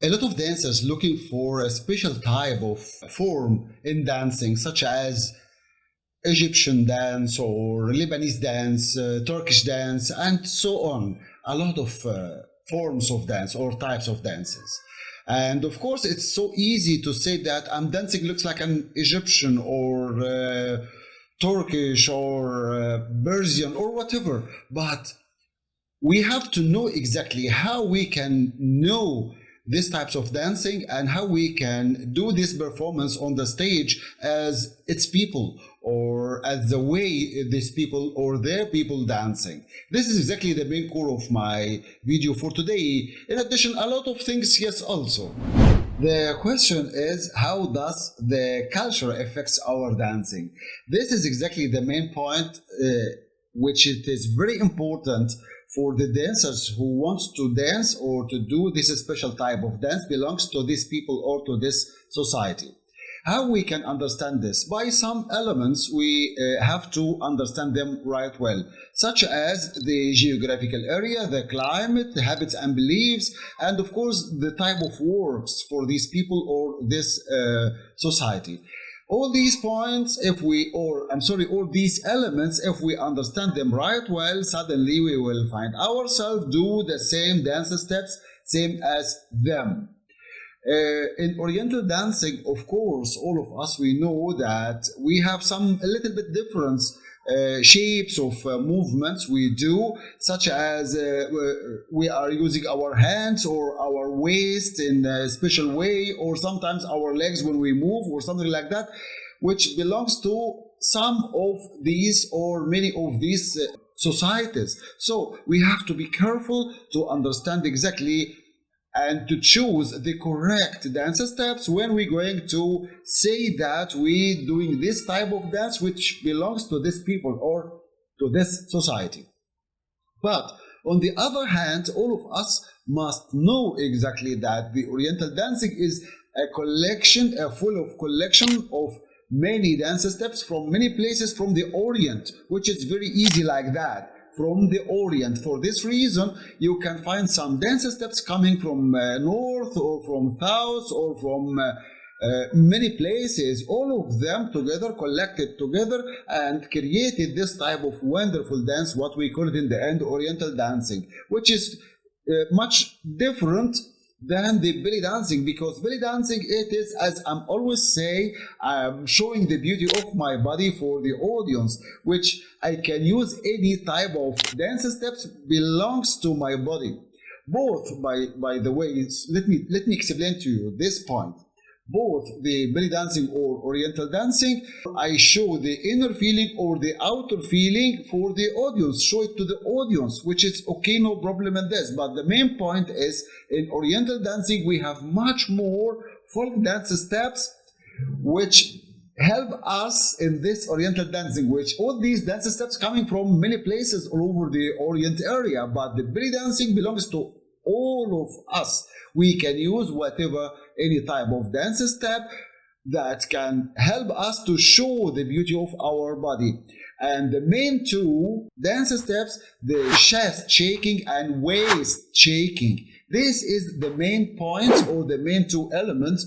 A lot of dancers looking for a special type of form in dancing, such as Egyptian dance or Lebanese dance, Turkish dance, and so on. A lot of forms of dance or types of dances. And of course, it's so easy to say that I'm dancing looks like an Egyptian or Turkish or Persian or whatever. But we have to know exactly how we can know these types of dancing and how we can do this performance on the stage as its people or as the way these people or their people dancing. This is exactly the main core of my video for today. In addition, a lot of things, yes, also. The question is, how does the culture affects our dancing? This is exactly the main point, which it is very important for the dancers who wants to dance or to do this special type of dance belongs to these people or to this society. How we can understand this? By some elements we have to understand them right well, such as the geographical area, the climate, the habits and beliefs, and of course the type of works for these people or this society. All these points, all these elements, if we understand them right well, suddenly we will find ourselves do the same dance steps, same as them. In Oriental dancing, of course, all of us, we know that we have some a little bit different shapes of movements we do, such as we are using our hands or our waist in a special way, or sometimes our legs when we move or something like that, which belongs to some of these or many of these societies. So we have to be careful to understand exactly and to choose the correct dance steps when we're going to say that we're doing this type of dance which belongs to this people or to this society. But on the other hand, all of us must know exactly that the Oriental dancing is a collection, a collection of many dance steps from many places from the Orient, which is very easy like that. From the Orient. For this reason, you can find some dance steps coming from north or from south or from many places, all of them together, collected together and created this type of wonderful dance, what we call it in the end Oriental dancing, which is much different than the belly dancing, because belly dancing, it is, as I'm always say, I'm showing the beauty of my body for the audience, which I can use any type of dance steps belongs to my body. Both, by the way, let me explain to you this point. Both the belly dancing or Oriental dancing, I show the inner feeling or the outer feeling for the audience, show it to the audience, which is okay, no problem in this. But the main point is, in Oriental dancing, we have much more folk dance steps, which help us in this Oriental dancing, which all these dance steps coming from many places all over the Orient area, but the belly dancing belongs to all of us. We can use whatever, any type of dance step that can help us to show the beauty of our body. And the main two dance steps, the chest shaking and waist shaking. This is the main points or the main two elements,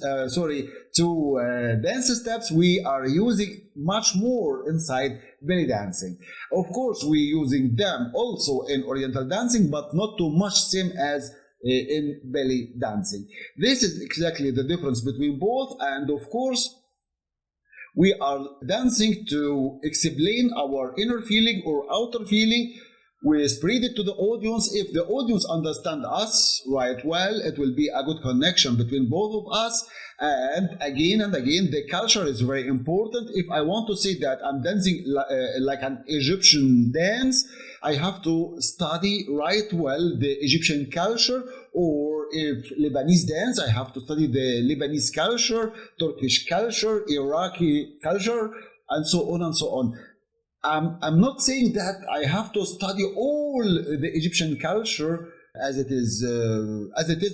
dance steps we are using much more inside belly dancing. Of course, we're using them also in Oriental dancing, but not too much same as in belly dancing. This is exactly the difference between both, and of course, we are dancing to explain our inner feeling or outer feeling. We spread it to the audience. If the audience understand us right well, it will be a good connection between both of us. And again, the culture is very important. If I want to say that I'm dancing like an Egyptian dance, I have to study right well the Egyptian culture, or if Lebanese dance, I have to study the Lebanese culture, Turkish culture, Iraqi culture, and so on and so on. I'm not saying that I have to study all the Egyptian culture as it is,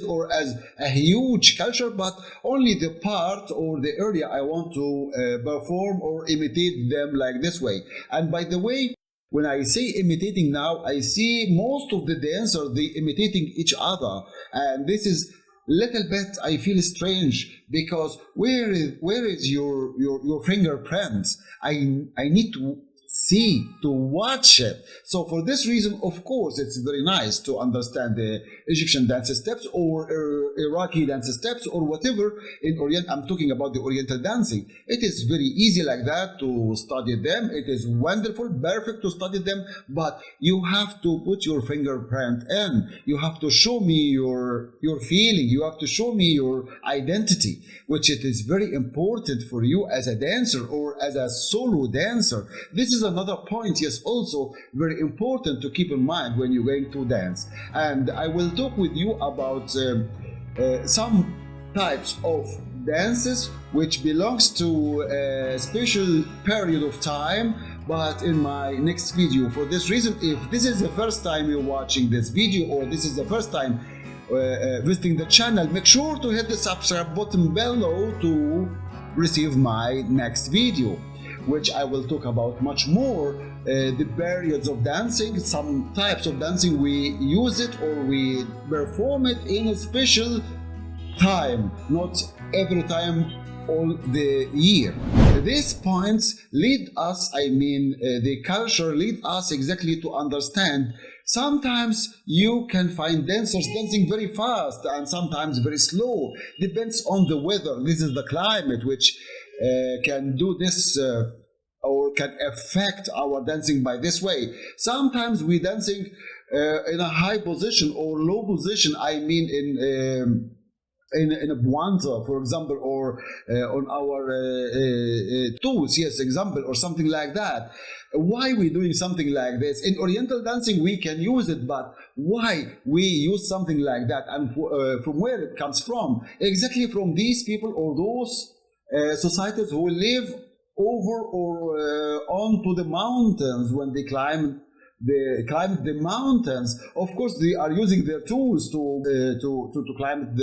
or as a huge culture, but only the part or the area I want to perform or imitate them like this way. And by the way, when I say imitating now, I see most of the dancers, they imitating each other. And this is little bit I feel strange, because where is your fingerprints? I need to see, to watch it. So for this reason, of course, it's very nice to understand the Egyptian dance steps or Iraqi dance steps or whatever in Orient. I'm talking about the Oriental dancing. It is very easy like that to study them. It is wonderful, perfect to study them, but you have to put your fingerprint in. You have to show me your feeling. You have to show me your identity, which it is very important for you as a dancer or as a solo dancer. This is another point, yes, also very important to keep in mind when you're going to dance. And I will talk with you about some types of dances which belongs to a special period of time, but in my next video. For this reason, if this is the first time you're watching this video or this is the first time visiting the channel, make sure to hit the subscribe button below to receive my next video, which I will talk about much more the periods of dancing, some types of dancing we use it or we perform it in a special time, not every time all the year. These points lead us, the culture lead us exactly to understand. Sometimes you can find dancers dancing very fast and sometimes very slow. Depends on the weather. This is the climate which can do this or can affect our dancing by this way. Sometimes we dancing in a high position or low position. In a buanta, for example, or on our toes, yes, example, or something like that. Why we doing something like this? In Oriental dancing, we can use it, but why we use something like that, and from where it comes from? Exactly from these people or those societies who live over or onto the mountains. When they climb the mountains, of course they are using their tools to climb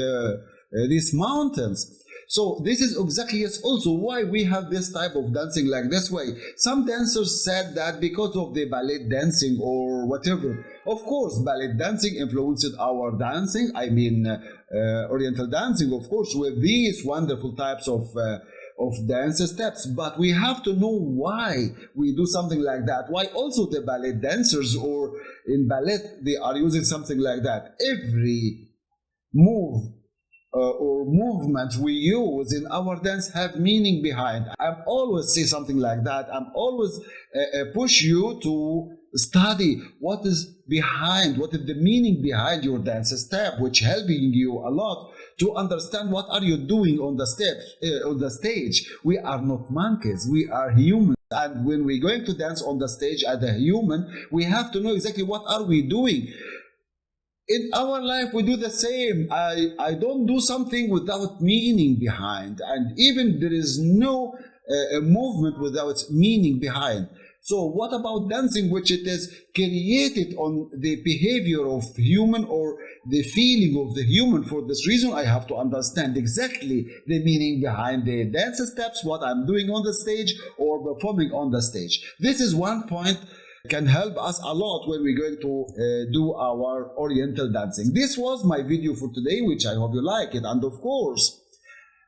these mountains. So this is exactly also why we have this type of dancing like this way. Some dancers said that because of the ballet dancing or whatever. Of course, ballet dancing influenced our dancing. Oriental dancing, of course, with these wonderful types of dance steps, but we have to know why we do something like that. Why also the ballet dancers or in ballet they are using something like that. Every move or movement we use in our dance have meaning behind. I'm always say something like that. I'm always push you to study what is behind, what is the meaning behind your dance step, which helping you a lot to understand what are you doing on the steps on the stage. We are not monkeys, we are humans, and when we're going to dance on the stage as a human, we have to know exactly what are we doing. In our life, we do the same. I don't do something without meaning behind, and even there is no movement without meaning behind. So what about dancing, which it is created on the behavior of human or the feeling of the human? For this reason, I have to understand exactly the meaning behind the dance steps, what I'm doing on the stage or performing on the stage. This is one point can help us a lot when we're going to do our Oriental dancing. This was my video for today, which I hope you like it. And of course,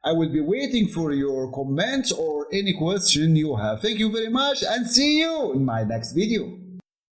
I will be waiting for your comments or any question you have. Thank you very much and see you in my next video.